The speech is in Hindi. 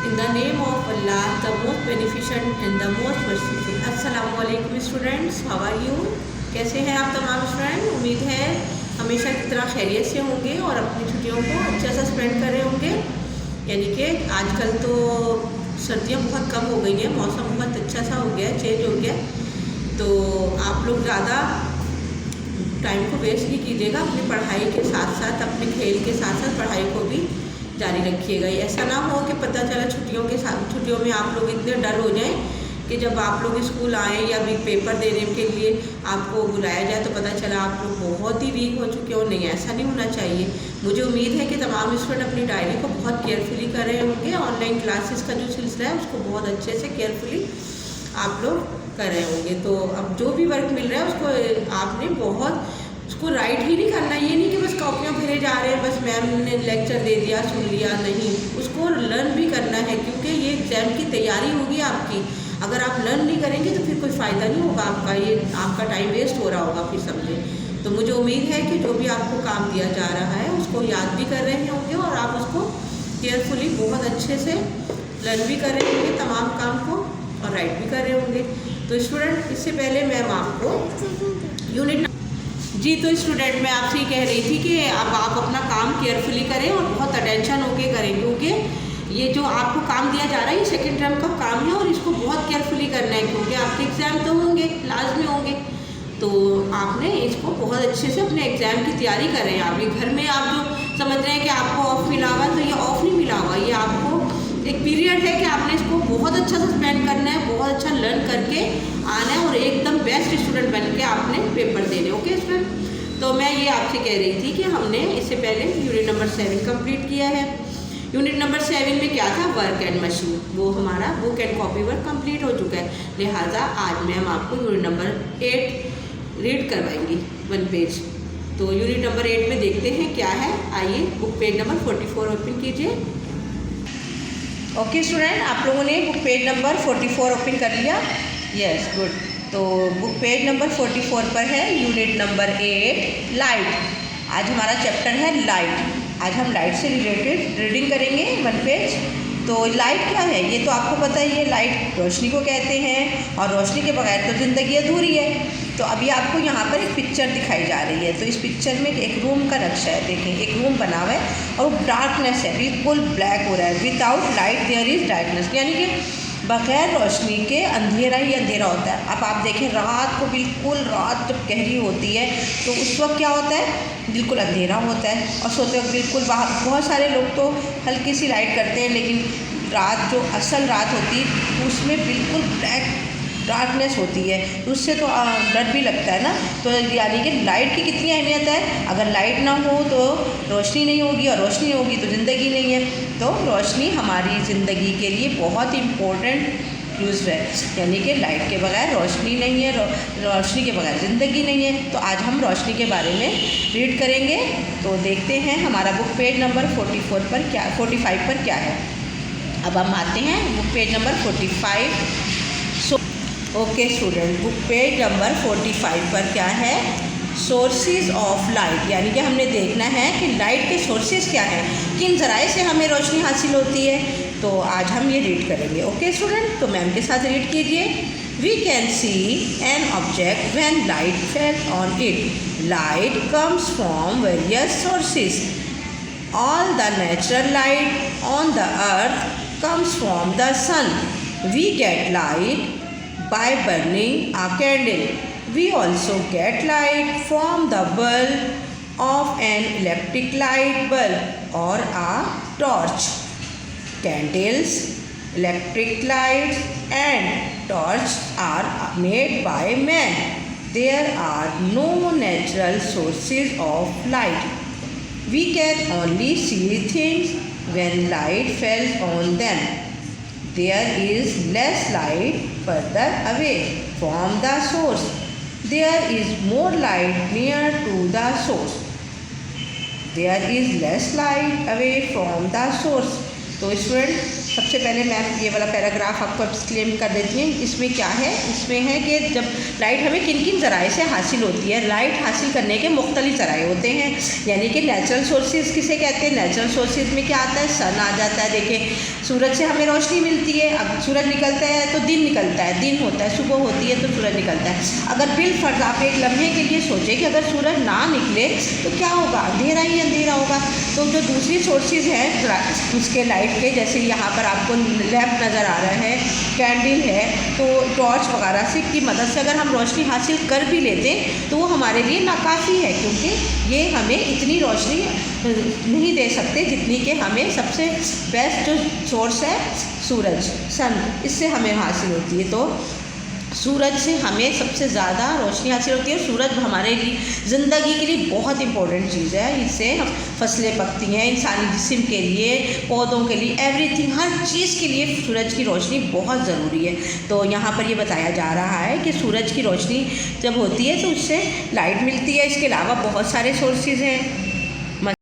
In the name of Allah, the most beneficent and the most merciful. अस्सलामु अलैकुम स्टूडेंट्स, हाउ आर यू? कैसे हैं आप तमाम स्टूडेंट? उम्मीद है हमेशा की तरह खैरियत से होंगे और अपनी छुट्टियों को अच्छे से स्पेंड कर रहे होंगे। यानी कि आजकल तो सर्दियाँ बहुत कम हो गई हैं, मौसम बहुत अच्छा सा हो गया, चेंज हो गया। तो आप लोग ज़्यादा टाइम को वेस्ट नहीं कीजिएगा, अपनी पढ़ाई के साथ साथ अपने खेल के साथ साथ पढ़ाई को भी जारी रखिएगा। ऐसा ना हो कि पता चला छुट्टियों में आप लोग इतने डर हो जाएं कि जब आप लोग स्कूल आएँ या भी पेपर देने के लिए आपको बुलाया जाए तो पता चला आप लोग बहुत ही वीक हो चुके हो। नहीं, ऐसा नहीं होना चाहिए। मुझे उम्मीद है कि तमाम स्टूडेंट अपनी डायरी को बहुत केयरफुली कर रहे होंगे। ऑनलाइन क्लासेस का जो सिलसिला है उसको बहुत अच्छे से केयरफुली आप लोग कर रहे होंगे। तो अब जो भी वर्क मिल रहा है उसको आपने उसको राइट ही नहीं करना। ये नहीं कि बस कॉपियाँ भरे जा रहे हैं, बस मैम ने लेक्चर दे दिया सुन लिया, नहीं, उसको लर्न भी करना है, क्योंकि ये एग्ज़ाम की तैयारी होगी आपकी। अगर आप लर्न नहीं करेंगे तो फिर कोई फ़ायदा नहीं होगा आपका, ये आपका टाइम वेस्ट हो रहा होगा फिर समझे। तो मुझे उम्मीद है कि जो भी आपको काम दिया जा रहा है उसको याद भी कर रहे होंगे और आप उसको केयरफुली बहुत अच्छे से लर्न भी कर रहे होंगे तमाम काम को और राइट भी कर रहे होंगे। तो स्टूडेंट, इससे पहले मैम आपको यूनिट तो स्टूडेंट मैं आपसे ये कह रही थी कि अब आप अपना काम केयरफुली करें और बहुत अटेंशन होके करें, क्योंकि ये जो आपको काम दिया जा रहा है ये सेकेंड टर्म का काम है और इसको बहुत केयरफुली करना है, क्योंकि आपके एग्ज़ाम तो होंगे, लाजमी होंगे। तो आपने इसको बहुत अच्छे से अपने एग्ज़ाम की तैयारी करें। आप ये घर में आप जो समझ रहे हैं कि आपको ऑफ मिला हुआ, तो ये ऑफ नहीं मिला हुआ, ये आपको एक पीरियड है कि आपने इसको बहुत अच्छा से स्पेंड करना है, बहुत अच्छा लर्न करके आना है और एकदम बेस्ट स्टूडेंट बन के आपने पेपर देने। ओके स्टूडेंट, तो मैं ये आपसे कह रही थी कि हमने इससे पहले यूनिट नंबर 7 कंप्लीट किया है। यूनिट नंबर 7 में क्या था? Work and machine. वो हमारा book and copy work complete हो चुका है। लिहाजा आज मैम आपको यूनिट नंबर 8 रीड करवाएंगी 1 पेज। तो यूनिट नंबर 8 में देखते हैं क्या है। आइए बुक पेज नंबर 44 ओपन कीजिए। ओके स्टूडेंट, आप लोगों ने बुक पेज नंबर 44 ओपन कर लिया? Yes, good. तो बुक पेज नंबर 44 पर है यूनिट नंबर 8 लाइट। आज हमारा चैप्टर है लाइट। आज हम लाइट से रिलेटेड रीडिंग करेंगे 1 पेज। तो लाइट क्या है ये तो आपको पता ही है, लाइट रोशनी को कहते हैं और रोशनी के बगैर तो ज़िंदगी अधूरी है। तो अभी आपको यहाँ पर एक पिक्चर दिखाई जा रही है। तो इस पिक्चर में एक रूम का नक्शा है। देखें, एक रूम बना हुआ है और डार्कनेस है, बिल्कुल ब्लैक हो रहा है। Without light there is darkness, यानी कि बग़ैर रोशनी के अंधेरा ही अंधेरा होता है। अब आप देखें, रात को बिल्कुल रात जब गहरी होती है तो उस वक्त क्या होता है? बिल्कुल अंधेरा होता है और सोते वक्त बिल्कुल बाहर बहुत सारे लोग तो हल्की सी लाइट करते हैं, लेकिन रात जो असल रात होती है उसमें बिल्कुल ब्लैक डार्कनेस होती है, उससे तो डर भी लगता है ना। तो यानी कि लाइट की कितनी अहमियत है। अगर लाइट ना हो तो रोशनी नहीं होगी और रोशनी नहीं होगी तो ज़िंदगी नहीं है। तो रोशनी हमारी ज़िंदगी के लिए बहुत इम्पोर्टेंट यूज़ है, यानी कि लाइट के बगैर रोशनी नहीं है, रोशनी के बगैर ज़िंदगी नहीं है। तो आज हम रोशनी के बारे में रीड करेंगे। तो देखते हैं हमारा बुक पेज नंबर 45 पर क्या है। अब हम आते हैं book page number 45। Okay student, book page number 45 पर क्या है? सोर्सेज ऑफ लाइट, यानी कि हमने देखना है कि लाइट के सोर्सेज क्या हैं, किन ज़राए से हमें रोशनी हासिल होती है। तो आज हम ये रीड करेंगे। ओके स्टूडेंट, तो मैम के साथ रीड कीजिए। We can see an object when light fell on it. Light comes from various sources. All the natural light on the earth comes from the sun. We get light by burning a candle. We also get light from the bulb of an electric light bulb or a torch. Candles, electric lights and torches are made by man. There are no natural sources of light. We can only see things when light falls on them. There is less light further away from the source. There is more light near to the source. There is less light away from the source. तो स्टूडेंट सबसे पहले मैं ये वाला पैराग्राफ आपको एक्सप्लेन कर देती हूँ। इसमें क्या है, इसमें है कि जब लाइट हमें किन किन ज़राए से हासिल होती है। लाइट हासिल करने के मुख्तलिफ ज़राए होते हैं, यानी कि नेचुरल सोर्सेज किसे कहते हैं। नेचुरल सोर्सेज में क्या आता है, सन आ जाता है। देखिए सूरज से हमें रोशनी मिलती है। अब सूरज निकलता है तो दिन निकलता है, दिन होता है, सुबह होती है तो सूरज निकलता है। अगर बिलफर्ज आप एक लम्हे के लिए सोचें कि अगर सूरज ना निकले तो क्या होगा, अंधेरा ही अंधेरा होगा। तो जो दूसरी सोर्सेज हैं उसके लाइट के, जैसे यहाँ पर आपको लैंप नज़र आ रहा है, कैंडल है, तो टॉर्च वगैरह से की मदद से अगर हम रोशनी हासिल कर भी लेते हैं तो वो हमारे लिए नाकाफ़ी है, क्योंकि ये हमें इतनी रोशनी नहीं दे सकते जितनी कि हमें सबसे बेस्ट जो सोर्स है सूरज, सन, इससे हमें हासिल होती है। तो सूरज से हमें सबसे ज़्यादा रोशनी हासिल होती है। सूरज हमारे लिए ज़िंदगी के लिए बहुत इंपॉर्टेंट चीज़ है। इससे हम फसलें पकती हैं, इंसानी जिस्म के लिए, पौधों के लिए, एवरीथिंग, हर चीज़ के लिए सूरज की रोशनी बहुत ज़रूरी है। तो यहाँ पर ये बताया जा रहा है कि सूरज की रोशनी जब होती है तो उससे लाइट मिलती है। इसके अलावा बहुत सारे सोर्सेज हैं,